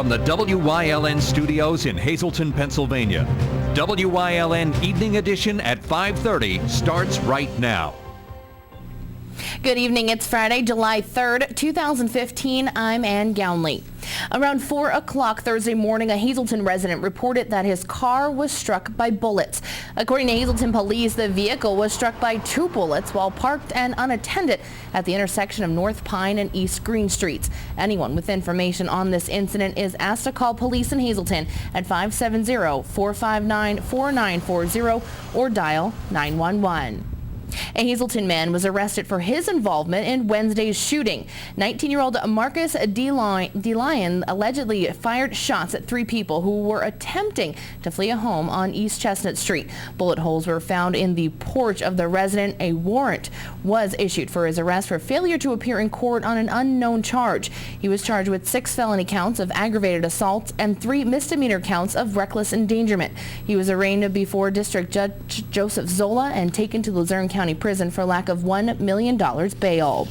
from the WYLN studios in Hazleton, Pennsylvania. WYLN Evening Edition at 5:30 starts right now. Good evening. It's Friday, July 3rd, 2015. I'm Ann Gownley. Around 4 o'clock Thursday morning, a Hazleton resident reported that his car was struck by bullets. According to Hazleton police, the vehicle was struck by 2 bullets while parked and unattended at the intersection of North Pine and East Green Streets. Anyone with information on this incident is asked to call police in Hazleton at 570-459-4940 or dial 911. A Hazleton man was arrested for his involvement in Wednesday's shooting. 19-year-old Marcus DeLion allegedly fired shots at 3 people who were attempting to flee a home on East Chestnut Street. Bullet holes were found in the porch of the resident. A warrant was issued for his arrest for failure to appear in court on an unknown charge. He was charged with 6 felony counts of aggravated assault and 3 misdemeanor counts of reckless endangerment. He was arraigned before District Judge Joseph Zola and taken to Luzerne County Prison for lack of $1 million bail.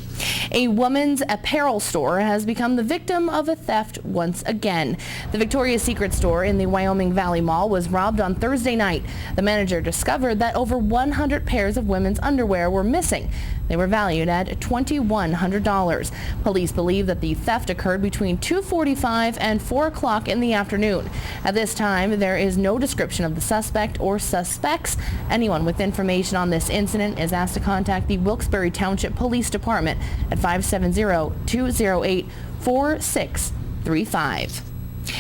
A woman's apparel store has become the victim of a theft once again. The Victoria's Secret store in the Wyoming Valley Mall was robbed on Thursday night. The manager discovered that over 100 pairs of women's underwear were missing. They were valued at $2,100. Police believe that the theft occurred between 2:45 and 4 o'clock in the afternoon. At this time, there is no description of the suspect or suspects. Anyone with information on this incident is asked to contact the Wilkes-Barre Township Police Department at 570-208-4635.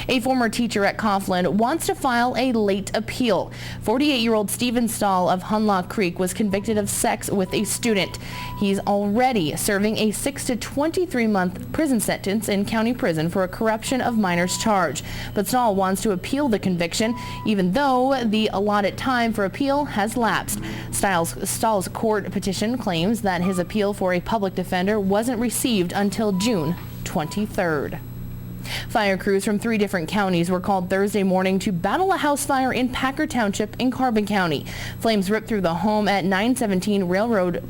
A former teacher at Coughlin wants to file a late appeal. 48-year-old Stephen Stahl of Hunlock Creek was convicted of sex with a student. He's already serving a 6 to 23-month prison sentence in county prison for a corruption of minors charge. But Stahl wants to appeal the conviction, even though the allotted time for appeal has lapsed. Stahl's court petition claims that his appeal for a public defender wasn't received until June 23rd. Fire crews from 3 different counties were called Thursday morning to battle a house fire in Packer Township in Carbon County. Flames ripped through the home at 917 Railroad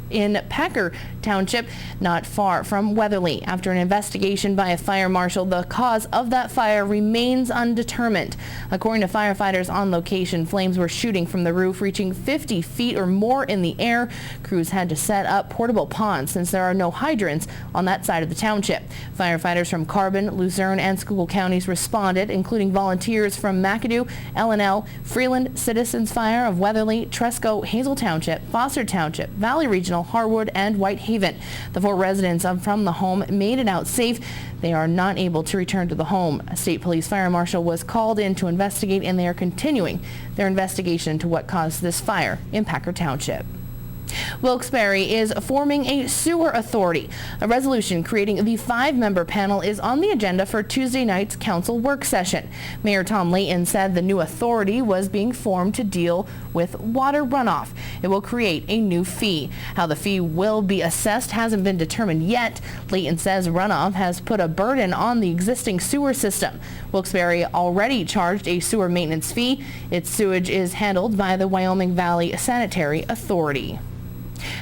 in Packer Township, not far from Weatherly. After an investigation by a fire marshal, the cause of that fire remains undetermined. According to firefighters on location, flames were shooting from the roof, reaching 50 feet or more in the air. Crews had to set up portable ponds since there are no hydrants on that side of the township. Firefighters from Carbon, Luzerne, and Schuylkill counties responded, including volunteers from McAdoo, L&L, Freeland, Citizens Fire of Weatherly, Tresco, Hazel Township, Foster Township, Valley Regional, Harwood, and Whitehaven. The 4 residents from the home made it out safe. They are not able to return to the home. A state police fire marshal was called in to investigate, and they are continuing their investigation into what caused this fire in Packer Township. Wilkes-Barre is forming a sewer authority. A resolution creating the 5-member panel is on the agenda for Tuesday night's council work session. Mayor Tom Layton said the new authority was being formed to deal with water runoff. It will create a new fee. How the fee will be assessed hasn't been determined yet. Layton says runoff has put a burden on the existing sewer system. Wilkes-Barre already charged a sewer maintenance fee. Its sewage is handled by the Wyoming Valley Sanitary Authority.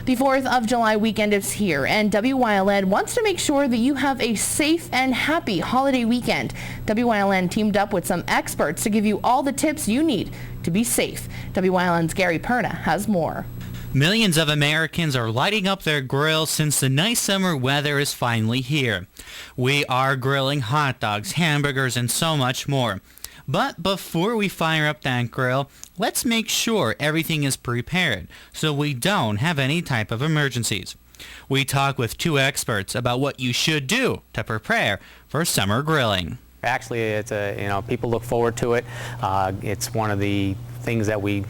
The 4th of July weekend is here, and WYLN wants to make sure that you have a safe and happy holiday weekend. WYLN teamed up with some experts to give you all the tips you need to be safe. WYLN's Gary Perna has more. Millions of Americans are lighting up their grills since the nice summer weather is finally here. We are grilling hot dogs, hamburgers, and so much more. But before we fire up that grill, let's make sure everything is prepared so we don't have any type of emergencies. We talk with 2 experts about what you should do to prepare for summer grilling. Actually, it's people look forward to it. It's one of the things that we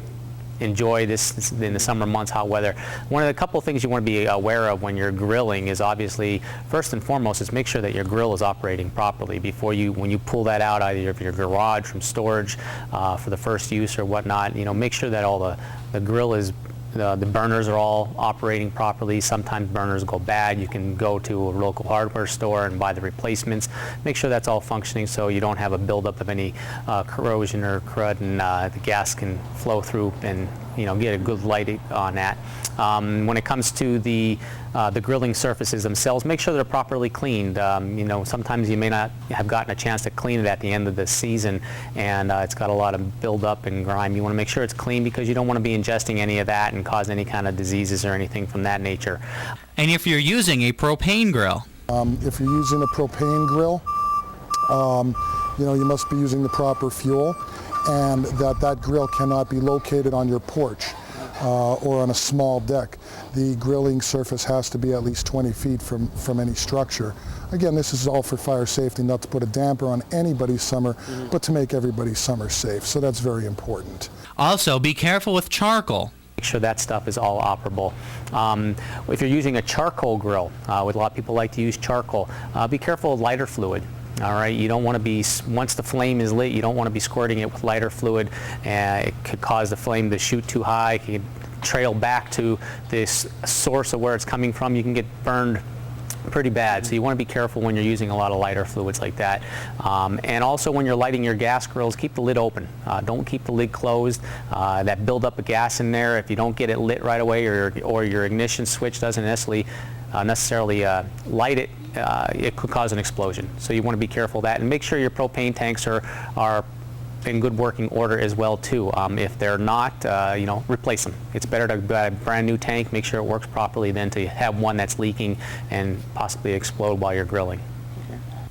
enjoy this in the summer months, hot weather. One of the couple things you want to be aware of when you're grilling is obviously, first and foremost, is make sure that your grill is operating properly before when you pull that out either of your garage from storage for the first use or whatnot. Make sure that all the grill is the burners are all operating properly. Sometimes burners go bad. You can go to a local hardware store and buy the replacements. Make sure that's all functioning so you don't have a buildup of any corrosion or crud, and the gas can flow through and get a good light on that. When it comes to the grilling surfaces themselves, make sure they're properly cleaned. Sometimes you may not have gotten a chance to clean it at the end of the season, and it's got a lot of buildup and grime. You want to make sure it's clean because you don't want to be ingesting any of that and cause any kind of diseases or anything from that nature. And if you're using a propane grill? If you're using a propane grill, you must be using the proper fuel, and that grill cannot be located on your porch or on a small deck. The grilling surface has to be at least 20 feet from any structure. Again, this is all for fire safety, not to put a damper on anybody's summer, but to make everybody's summer safe. So that's very important. Also, be careful with charcoal. Make sure that stuff is all operable. If you're using a charcoal grill, a lot of people like to use charcoal, be careful of lighter fluid. All right, you don't want to be, once the flame is lit, you don't want to be squirting it with lighter fluid. It could cause the flame to shoot too high. It can trail back to this source of where it's coming from. You can get burned pretty bad. So you want to be careful when you're using a lot of lighter fluids like that. And also when you're lighting your gas grills, keep the lid open. Don't keep the lid closed. That buildup of gas in there, if you don't get it lit right away, or your ignition switch doesn't necessarily light it, it could cause an explosion. So you want to be careful of that, and make sure your propane tanks are in good working order as well too. If they're not, replace them. It's better to buy a brand new tank, make sure it works properly, than to have one that's leaking and possibly explode while you're grilling.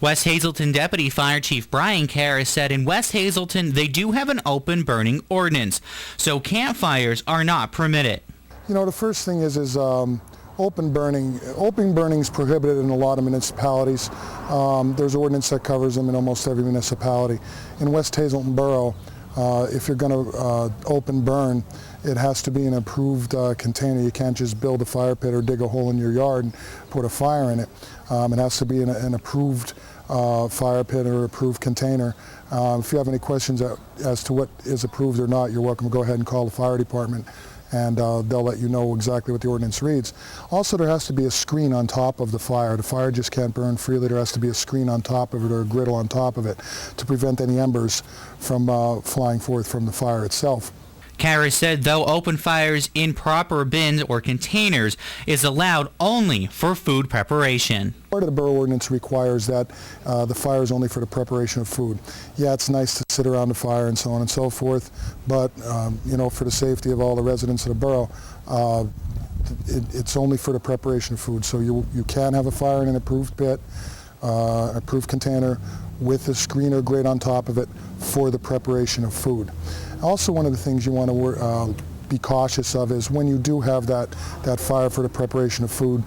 West Hazelton Deputy Fire Chief Brian Karras said in West Hazelton they do have an open burning ordinance, so campfires are not permitted. The first thing is open burning. Open burning is prohibited in a lot of municipalities. There's ordinance that covers them in almost every municipality. In West Hazelton Borough, if you're going to open burn, it has to be an approved container. You can't just build a fire pit or dig a hole in your yard and put a fire in it. It has to be an approved fire pit or approved container. If you have any questions as to what is approved or not, you're welcome to go ahead and call the fire department, and they'll let you know exactly what the ordinance reads. Also, there has to be a screen on top of the fire. The fire just can't burn freely. There has to be a screen on top of it or a griddle on top of it to prevent any embers from flying forth from the fire itself. Karras said though open fires in proper bins or containers is allowed only for food preparation. Part of the borough ordinance requires that the fire is only for the preparation of food. Yeah, it's nice to sit around the fire and so on and so forth, but for the safety of all the residents of the borough, it's only for the preparation of food. So you can have a fire in an approved pit, approved container with a screen or grate on top of it for the preparation of food. Also, one of the things you want to be cautious of is when you do have that fire for the preparation of food,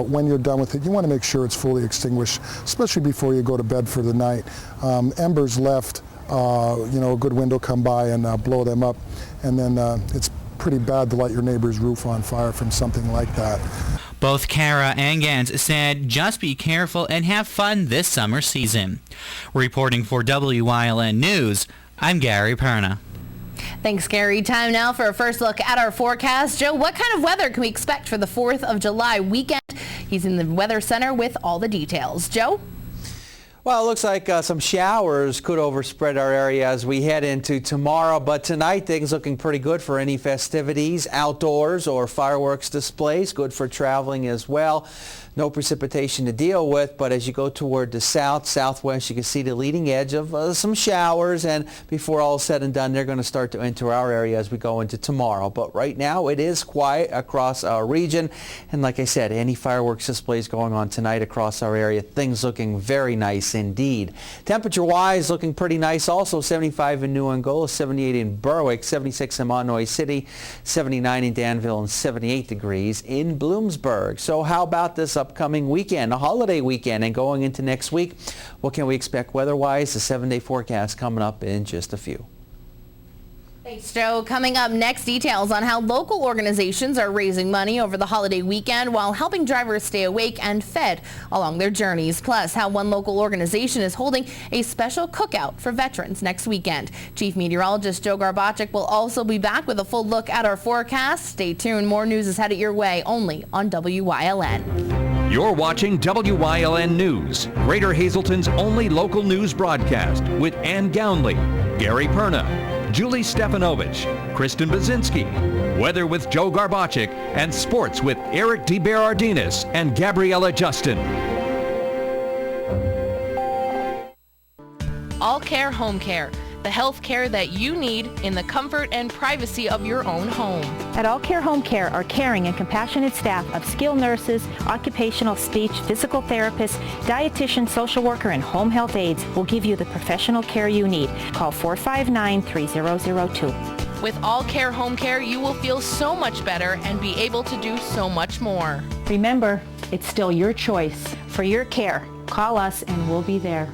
when you're done with it, you want to make sure it's fully extinguished, especially before you go to bed for the night. Embers left, a good wind will come by and blow them up, and then it's pretty bad to light your neighbor's roof on fire from something like that. Both Kara and Gans said just be careful and have fun this summer season. Reporting for WYLN News, I'm Gary Perna. Thanks, Gary. Time now for a first look at our forecast. Joe, what kind of weather can we expect for the 4th of July weekend? He's in the Weather Center with all the details. Joe? Well, it looks like some showers could overspread our area as we head into tomorrow, but tonight things looking pretty good for any festivities, outdoors or fireworks displays, good for traveling as well. No precipitation to deal with, but as you go toward the southwest, you can see the leading edge of some showers, and before all is said and done, they're going to start to enter our area as we go into tomorrow. But right now, it is quiet across our region, and like I said, any fireworks displays going on tonight across our area, things looking very nice indeed. Temperature-wise, looking pretty nice also. 75 in New Angola, 78 in Berwick, 76 in Monoy City, 79 in Danville, and 78 degrees in Bloomsburg. So how about this upcoming weekend, a holiday weekend, and going into next week? What can we expect weather-wise? The 7-day forecast coming up in just a few. Thanks, Joe. Coming up next, details on how local organizations are raising money over the holiday weekend while helping drivers stay awake and fed along their journeys. Plus, how one local organization is holding a special cookout for veterans next weekend. Chief Meteorologist Joe Garbacik will also be back with a full look at our forecast. Stay tuned. More news is headed your way only on WYLN. You're watching WYLN News, Greater Hazelton's only local news broadcast with Ann Gownley, Gary Perna, Julie Stefanovich, Kristen Bazinski, weather with Joe Garbachik, and sports with Eric DeBerardinis and Gabriella Justin. All Care Home Care, the health care that you need in the comfort and privacy of your own home. At All Care Home Care, our caring and compassionate staff of skilled nurses, occupational speech, physical therapists, dietitian, social worker, and home health aides will give you the professional care you need. Call 459-3002. With All Care Home Care, you will feel so much better and be able to do so much more. Remember, it's still your choice. For your care, call us and we'll be there.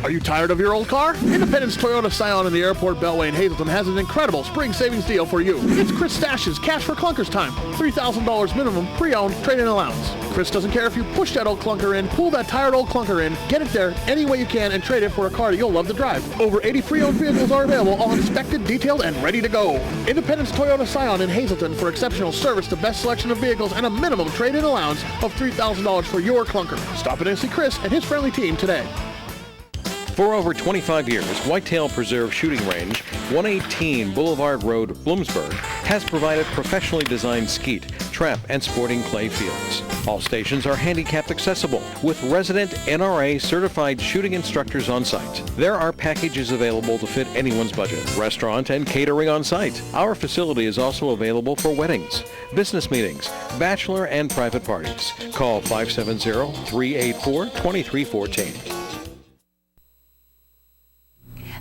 Are you tired of your old car? Independence Toyota Scion in the Airport Beltway in Hazleton has an incredible spring savings deal for you. It's Chris Stash's Cash for Clunkers time. $3,000 minimum pre-owned trade-in allowance. Chris doesn't care if you push that old clunker in, pull that tired old clunker in, get it there any way you can and trade it for a car that you'll love to drive. Over 80 pre-owned vehicles are available, all inspected, detailed, and ready to go. Independence Toyota Scion in Hazleton for exceptional service, the best selection of vehicles, and a minimum trade-in allowance of $3,000 for your clunker. Stop in and see Chris and his friendly team today. For over 25 years, Whitetail Preserve Shooting Range, 118 Boulevard Road, Bloomsburg, has provided professionally designed skeet, trap, and sporting clay fields. All stations are handicapped accessible with resident NRA certified shooting instructors on site. There are packages available to fit anyone's budget. Restaurant and catering on site. Our facility is also available for weddings, business meetings, bachelor and private parties. Call 570-384-2314.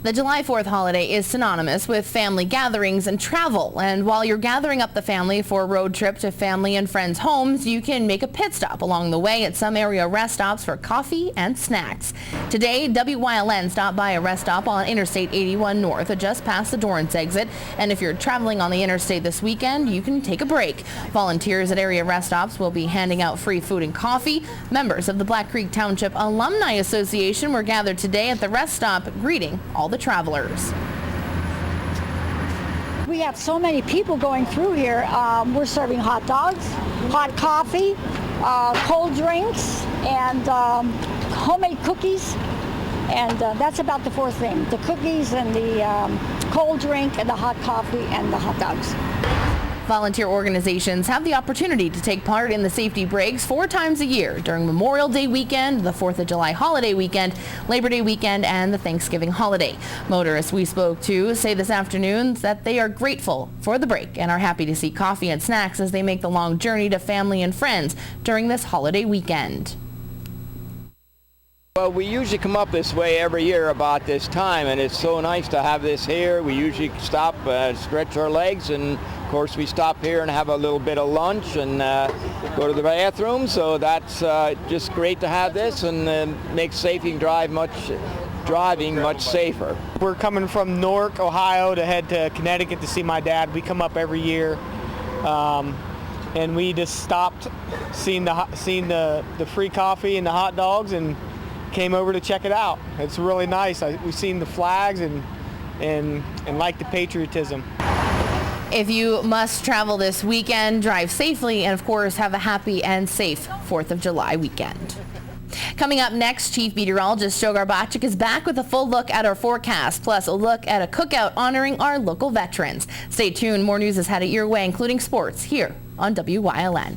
The July 4th holiday is synonymous with family gatherings and travel. And while you're gathering up the family for a road trip to family and friends' homes, you can make a pit stop along the way at some area rest stops for coffee and snacks. Today, WYLN stopped by a rest stop on Interstate 81 North, just past the Dorrance exit. And if you're traveling on the interstate this weekend, you can take a break. Volunteers at area rest stops will be handing out free food and coffee. Members of the Black Creek Township Alumni Association were gathered today at the rest stop, greeting all the travelers. We have so many people going through here. We're serving hot dogs, hot coffee, cold drinks, and homemade cookies. And that's about the fourth thing: the cookies and the cold drink and the hot coffee and the hot dogs. Volunteer organizations have the opportunity to take part in the safety breaks 4 times a year during Memorial Day weekend, the 4th of July holiday weekend, Labor Day weekend, and the Thanksgiving holiday. Motorists we spoke to say this afternoon that they are grateful for the break and are happy to see coffee and snacks as they make the long journey to family and friends during this holiday weekend. Well, we usually come up this way every year about this time, and it's so nice to have this here. We usually stop, stretch our legs, and of course we stop here and have a little bit of lunch and go to the bathroom. So that's just great to have this, and makes driving much safer. We're coming from Newark, Ohio to head to Connecticut to see my dad. We come up every year. And we just stopped, seen the free coffee and the hot dogs, and came over to check it out. It's really nice. We've seen the flags and like the patriotism. If you must travel this weekend, drive safely and of course have a happy and safe 4th of July weekend. Coming up next, Chief Meteorologist Joe Garbachik is back with a full look at our forecast, plus a look at a cookout honoring our local veterans. Stay tuned. More news is headed your way, including sports, here on WYLN.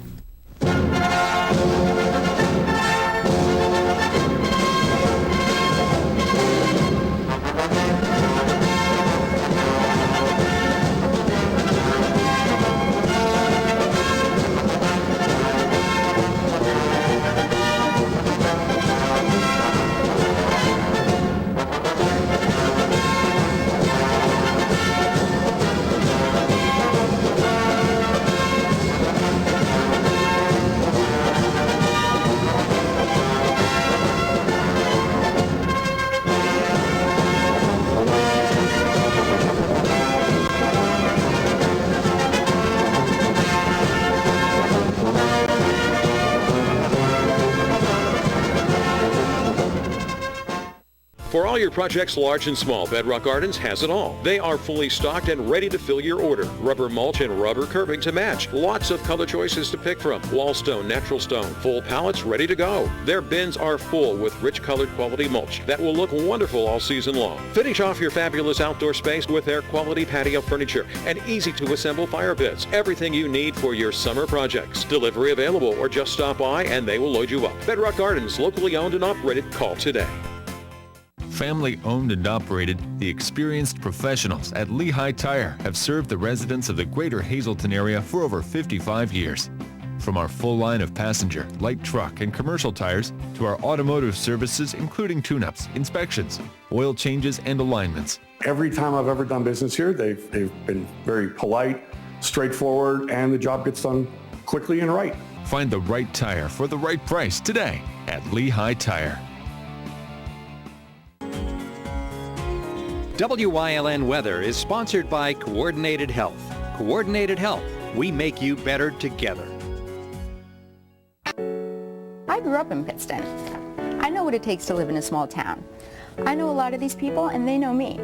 For all your projects, large and small, Bedrock Gardens has it all. They are fully stocked and ready to fill your order. Rubber mulch and rubber curbing to match. Lots of color choices to pick from. Wall stone, natural stone, full pallets ready to go. Their bins are full with rich colored quality mulch that will look wonderful all season long. Finish off your fabulous outdoor space with their quality patio furniture and easy to assemble fire pits. Everything you need for your summer projects. Delivery available, or just stop by and they will load you up. Bedrock Gardens, locally owned and operated. Call today. Family owned and operated, the experienced professionals at Lehigh Tire have served the residents of the greater Hazleton area for over 55 years. From our full line of passenger, light truck, and commercial tires to our automotive services including tune-ups, inspections, oil changes, and alignments. Every time I've ever done business here, they've been very polite, straightforward, and the job gets done quickly and right. Find the right tire for the right price today at Lehigh Tire. WYLN Weather is sponsored by Coordinated Health. Coordinated Health, we make you better together. I grew up in Pittston. I know what it takes to live in a small town. I know a lot of these people and they know me.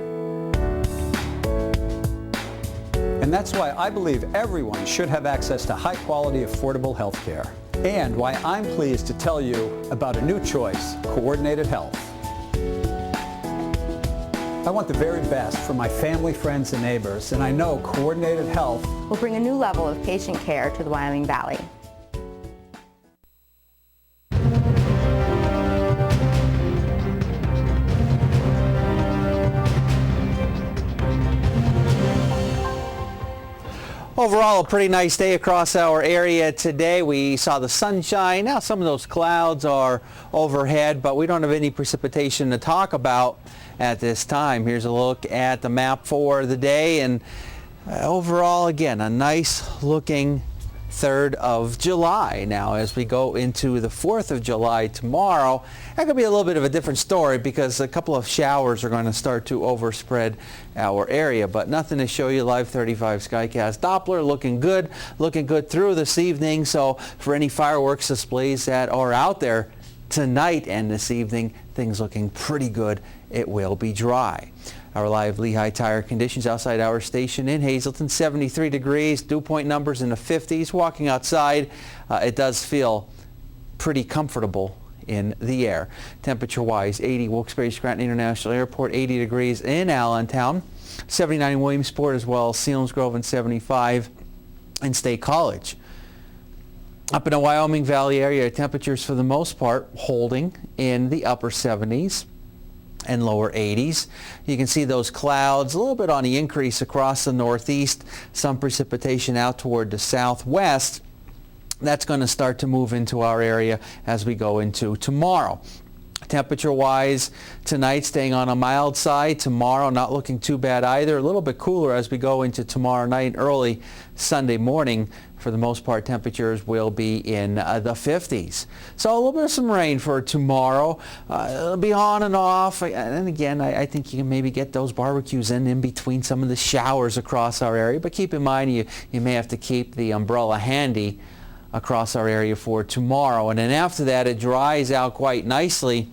And that's why I believe everyone should have access to high-quality, affordable health care. And why I'm pleased to tell you about a new choice, Coordinated Health. I want the very best for my family, friends, and neighbors, and I know Coordinated Health will bring a new level of patient care to the Wyoming Valley. Overall, a pretty nice day across our area today. We saw the sunshine. Now some of those clouds are overhead, but we don't have any precipitation to talk about at this time. Here's a look at the map for the day, and overall, again, a nice looking 3rd of July. Now, as we go into the 4th of July tomorrow, that could be a little bit of a different story because a couple of showers are going to start to overspread our area, but nothing to show you. Live 35 Skycast Doppler looking good through this evening. So for any fireworks displays that are out there tonight and this evening, things looking pretty good. It will be dry. Our live Lehigh Tire conditions outside our station in Hazleton, 73 degrees, dew point numbers in the 50s. Walking outside, it does feel pretty comfortable in the air. Temperature-wise, 80 Wilkes-Barre-Scranton International Airport, 80 degrees in Allentown, 79 in Williamsport as well, Selinsgrove, and 75 in State College. Up in the Wyoming Valley area, temperatures for the most part holding in the upper 70s and lower 80s. You can see those clouds a little bit on the increase across the northeast, some precipitation out toward the southwest. That's going to start to move into our area as we go into tomorrow. Temperature-wise, tonight staying on a mild side. Tomorrow not looking too bad either. A little bit cooler as we go into tomorrow night and early Sunday morning. For the most part, temperatures will be in the 50s. So a little bit of some rain for tomorrow. It'll be on and off. And again, I think you can maybe get those barbecues in between some of the showers across our area. But keep in mind, you may have to keep the umbrella handy across our area for tomorrow. And then after that, it dries out quite nicely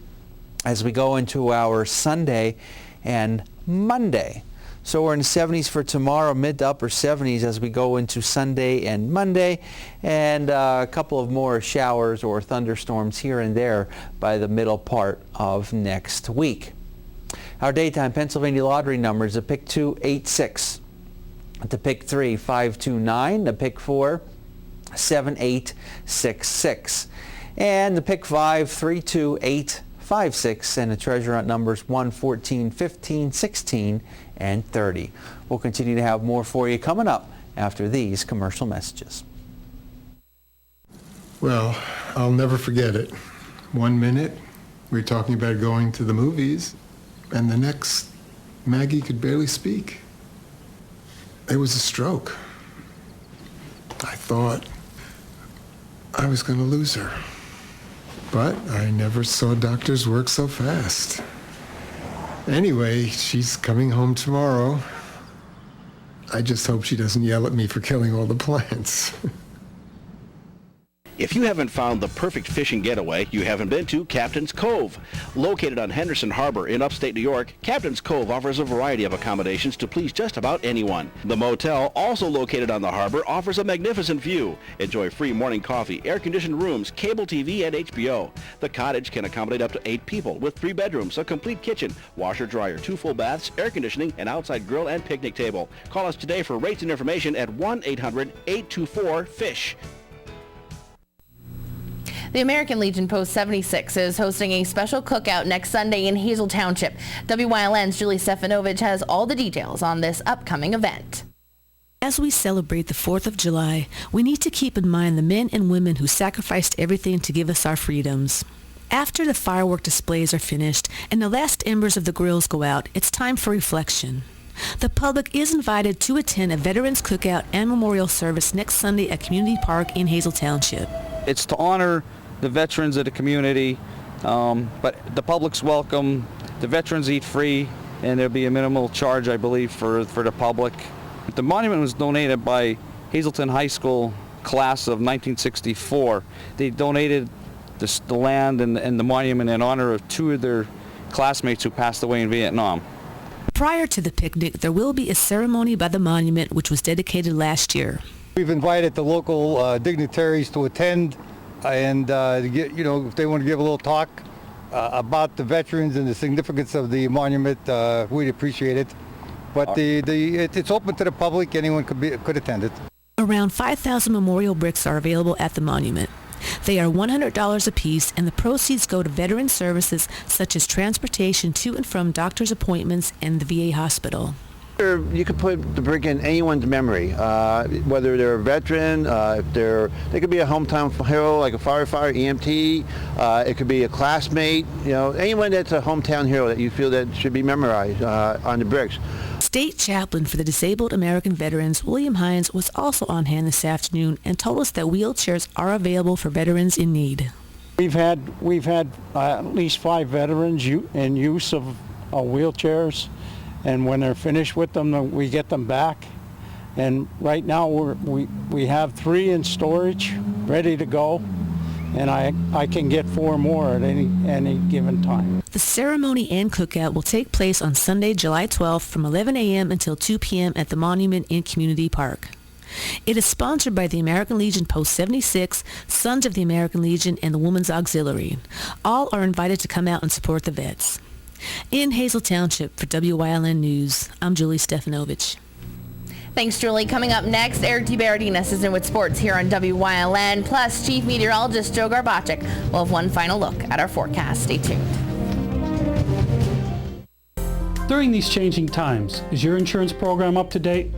as we go into our Sunday and Monday. So we're in the 70s for tomorrow, mid to upper 70s as we go into Sunday and Monday, and a couple of more showers or thunderstorms here and there by the middle part of next week. Our daytime Pennsylvania lottery numbers: the pick 2, 86, the pick 3, 529, the pick 4, 7866, and the pick 5, 32856, and the treasure hunt numbers 1, 14, 15, 16, and 30. We'll continue to have more for you coming up after these commercial messages. Well, I'll never forget it. 1 minute, we were talking about going to the movies, and the next, Maggie could barely speak. It was a stroke. I thought I was going to lose her. But I never saw doctors work so fast. Anyway, she's coming home tomorrow. I just hope she doesn't yell at me for killing all the plants. If you haven't found the perfect fishing getaway, you haven't been to Captain's Cove. Located on Henderson Harbor in upstate New York, Captain's Cove offers a variety of accommodations to please just about anyone. The motel, also located on the harbor, offers a magnificent view. Enjoy free morning coffee, air-conditioned rooms, cable TV, and HBO. The cottage can accommodate up to 8 people with 3 bedrooms, a complete kitchen, washer-dryer, 2 full baths, air conditioning, an outside grill, and picnic table. Call us today for rates and information at 1-800-824-FISH. The American Legion Post 76 is hosting a special cookout next Sunday in Hazel Township. WYLN's Julie Stefanovich has all the details on this upcoming event. As we celebrate the 4th of July, we need to keep in mind the men and women who sacrificed everything to give us our freedoms. After the firework displays are finished and the last embers of the grills go out, it's time for reflection. The public is invited to attend a Veterans Cookout and Memorial Service next Sunday at Community Park in Hazel Township. It's to honor the veterans of the community, but the public's welcome. The veterans eat free, and there'll be a minimal charge, I believe, for the public. The monument was donated by Hazelton High School class of 1964. They donated the land and the monument in honor of 2 of their classmates who passed away in Vietnam. Prior to the picnic, there will be a ceremony by the monument, which was dedicated last year. We've invited the local dignitaries to attend, and if they want to give a little talk about the veterans and the significance of the monument, we'd appreciate it. But it's open to the public; anyone could attend it. Around 5,000 memorial bricks are available at the monument. They are $100 apiece, and the proceeds go to veteran services such as transportation to and from doctor's appointments and the VA hospital. You could put the brick in anyone's memory, whether they're a veteran, if they could be a hometown hero like a firefighter, EMT, it could be a classmate, anyone that's a hometown hero that you feel that should be memorized on the bricks. State Chaplain for the Disabled American Veterans, William Hines, was also on hand this afternoon and told us that wheelchairs are available for veterans in need. We've had at least 5 veterans in use of wheelchairs. And when they're finished with them, we get them back. And right now we have 3 in storage, ready to go. And I can get 4 more at any given time. The ceremony and cookout will take place on Sunday, July 12th from 11 a.m. until 2 p.m. at the Monument in Community Park. It is sponsored by the American Legion Post 76, Sons of the American Legion, and the Women's Auxiliary. All are invited to come out and support the vets. In Hazel Township for WYLN News, I'm Julie Stefanovich. Thanks, Julie. Coming up next, Eric DeBardinas is in with sports here on WYLN, plus Chief Meteorologist Joe Garbacik will have one final look at our forecast. Stay tuned. During these changing times, is your insurance program up to date?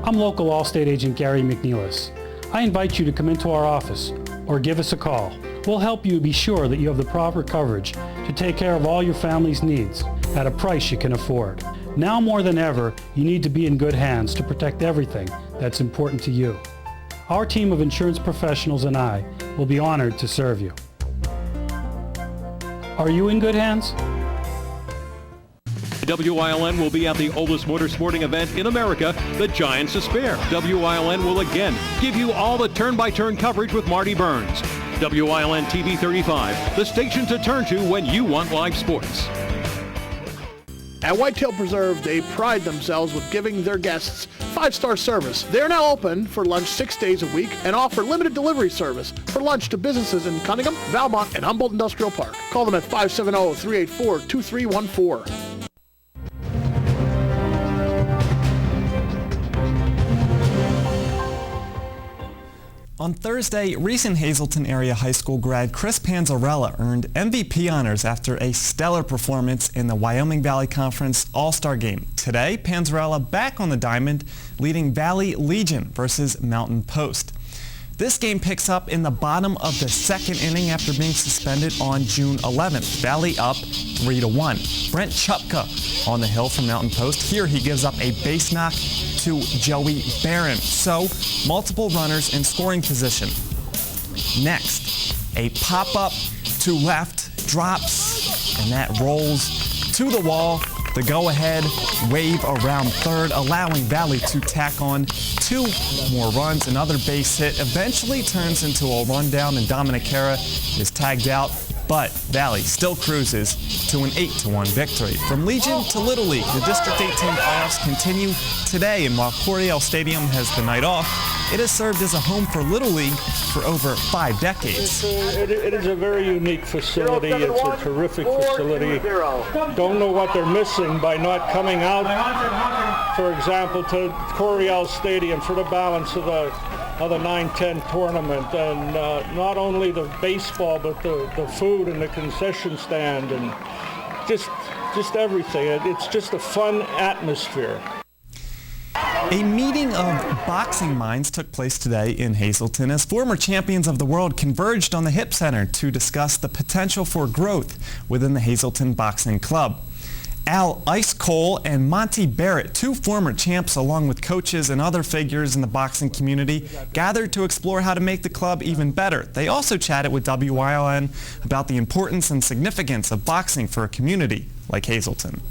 I'm local Allstate agent Gary McNeilis. I invite you to come into our office or give us a call. We'll help you be sure that you have the proper coverage to take care of all your family's needs at a price you can afford. Now more than ever, you need to be in good hands to protect everything that's important to you. Our team of insurance professionals and I will be honored to serve you. Are you in good hands? WYLN will be at the oldest motorsporting event in America, the Giants of Spare. WYLN will again give you all the turn-by-turn coverage with Marty Burns. WYLN TV 35, the station to turn to when you want live sports. At Whitetail Preserve, they pride themselves with giving their guests 5-star service. They're now open for lunch 6 days a week and offer limited delivery service for lunch to businesses in Cunningham, Valmont, and Humboldt Industrial Park. Call them at 570-384-2314. On Thursday, recent Hazleton area high school grad Chris Panzarella earned MVP honors after a stellar performance in the Wyoming Valley Conference All-Star Game. Today, Panzarella back on the diamond, leading Valley Legion versus Mountain Post. This game picks up in the bottom of the second inning after being suspended on June 11th. Valley up 3-1. Brent Chupka on the hill from Mountain Post. Here he gives up a base knock to Joey Barron. So, multiple runners in scoring position. Next, a pop-up to left, drops, and that rolls to the wall The go-ahead wave around third, allowing Valley to tack on 2 more runs. Another base hit eventually turns into a rundown, and Dominic Cara is tagged out. But Valley still cruises to an 8-1 victory. From Legion to Little League, the District 18 playoffs continue today, and while Coryell Stadium has the night off, it has served as a home for Little League for over 5 decades. It is a very unique facility. It's a terrific facility. Don't know what they're missing by not coming out, for example, to Coryell Stadium for the balance of the 9-10 tournament, and not only the baseball, but the food and the concession stand, and just everything. It's just a fun atmosphere. A meeting of boxing minds took place today in Hazleton as former champions of the world converged on the Hip Center to discuss the potential for growth within the Hazleton Boxing Club. Al Ice Cole and Monty Barrett, 2 former champs along with coaches and other figures in the boxing community, gathered to explore how to make the club even better. They also chatted with WYLN about the importance and significance of boxing for a community like Hazleton.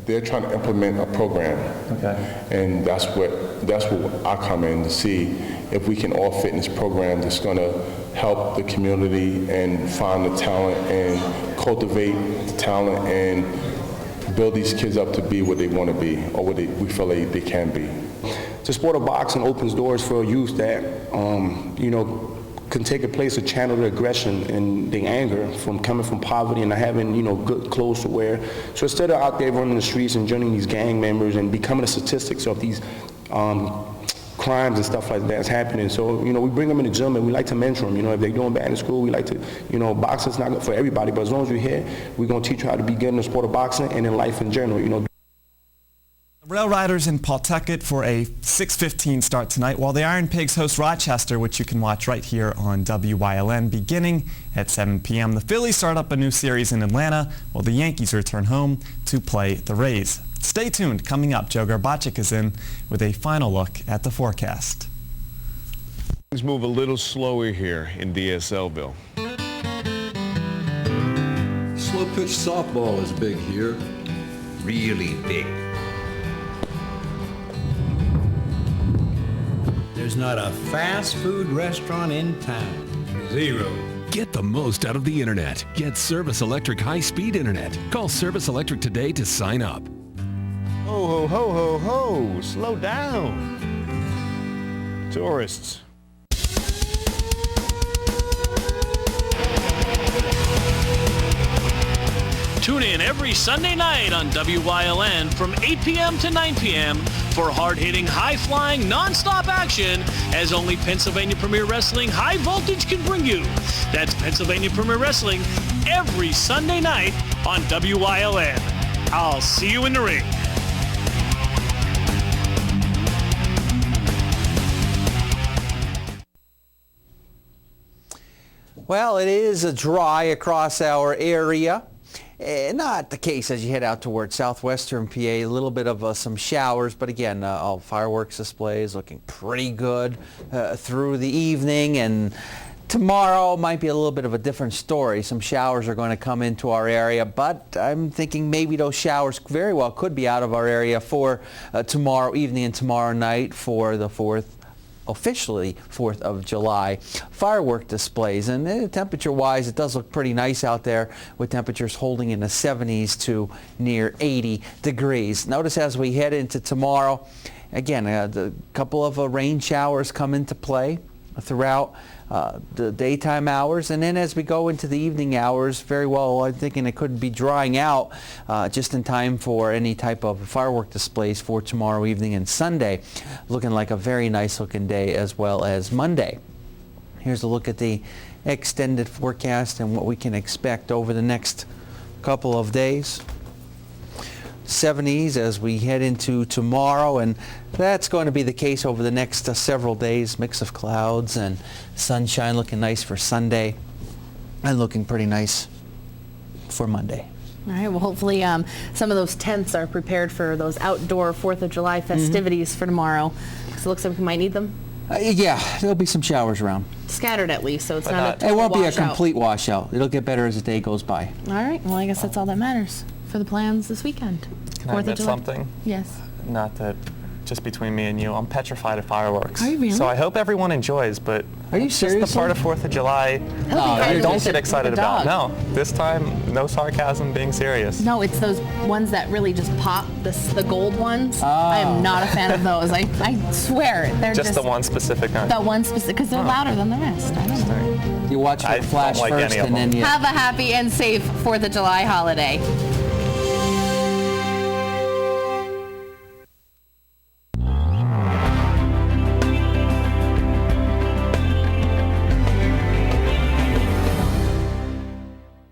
They're trying to implement a program, and that's what I come in to see if we can all fit in this program that's going to help the community and find the talent and cultivate the talent and build these kids up to be what they want to be or what we feel they can be. The sport of boxing opens doors for youth that can take a place to channel their aggression and their anger from coming from poverty and not having, good clothes to wear. So instead of out there running the streets and joining these gang members and becoming the statistics of these crimes and stuff like that's happening. So, we bring them in the gym and we like to mentor them. If they're doing bad in school, we like to, boxing's not good for everybody, but as long as you're here, we're going to teach you how to be good in the sport of boxing and in life in general, The Rail Riders in Pawtucket for a 6:15 start tonight, while the Iron Pigs host Rochester, which you can watch right here on WYLN beginning at 7 p.m. The Phillies start up a new series in Atlanta, while the Yankees return home to play the Rays. Stay tuned. Coming up, Joe Garbacik is in with a final look at the forecast. Things move a little slower here in DSLville. Slow pitch softball is big here. Really big. There's not a fast food restaurant in town. Zero. Get the most out of the internet. Get Service Electric high-speed internet. Call Service Electric today to sign up. Ho, ho, ho, ho, ho. Slow down. Tourists. Tune in every Sunday night on WYLN from 8 p.m. to 9 p.m. for hard-hitting, high-flying, non-stop action as only Pennsylvania Premier Wrestling High Voltage can bring you. That's Pennsylvania Premier Wrestling every Sunday night on WYLN. I'll see you in the ring. Well, it is dry across our area. Not the case as you head out towards southwestern PA. A little bit of some showers, but again, all fireworks displays looking pretty good through the evening. And tomorrow might be a little bit of a different story. Some showers are going to come into our area, but I'm thinking maybe those showers very well could be out of our area for tomorrow evening and tomorrow night for the officially 4th of July firework displays. And temperature-wise, it does look pretty nice out there with temperatures holding in the 70s to near 80 degrees. Notice as we head into tomorrow, again, a couple of rain showers come into play throughout the daytime hours, and then as we go into the evening hours, very well I'm thinking it could be drying out just in time for any type of firework displays for tomorrow evening and Sunday. Looking like a very nice looking day as well as Monday. Here's a look at the extended forecast and what we can expect over the next couple of days. 70s as we head into tomorrow, and that's going to be the case over the next several days. Mix of clouds and sunshine, looking nice for Sunday and looking pretty nice for Monday. All right, well, hopefully some of those tents are prepared for those outdoor 4th of July festivities for tomorrow, because it looks like we might need them. Yeah, there'll be some showers around. Scattered at least, so it's not a It won't be a washout. complete washout. It'll get better as the day goes by. All right, well, I guess that's all that matters. for the plans this weekend? Can I admit something? Yes. Not that, just between me and you, I'm petrified of fireworks. Are you really? So I hope everyone enjoys, but are you serious? Just the part of 4th of July don't get excited about. No, this time, no sarcasm, being serious. No, it's those ones that really just pop, the gold ones. I am not a fan of those. I swear, they're just the one specific kind. The one specific, because they're louder than the rest. I don't know. You watch for the flash first and then you... Have a happy and safe 4th of July holiday.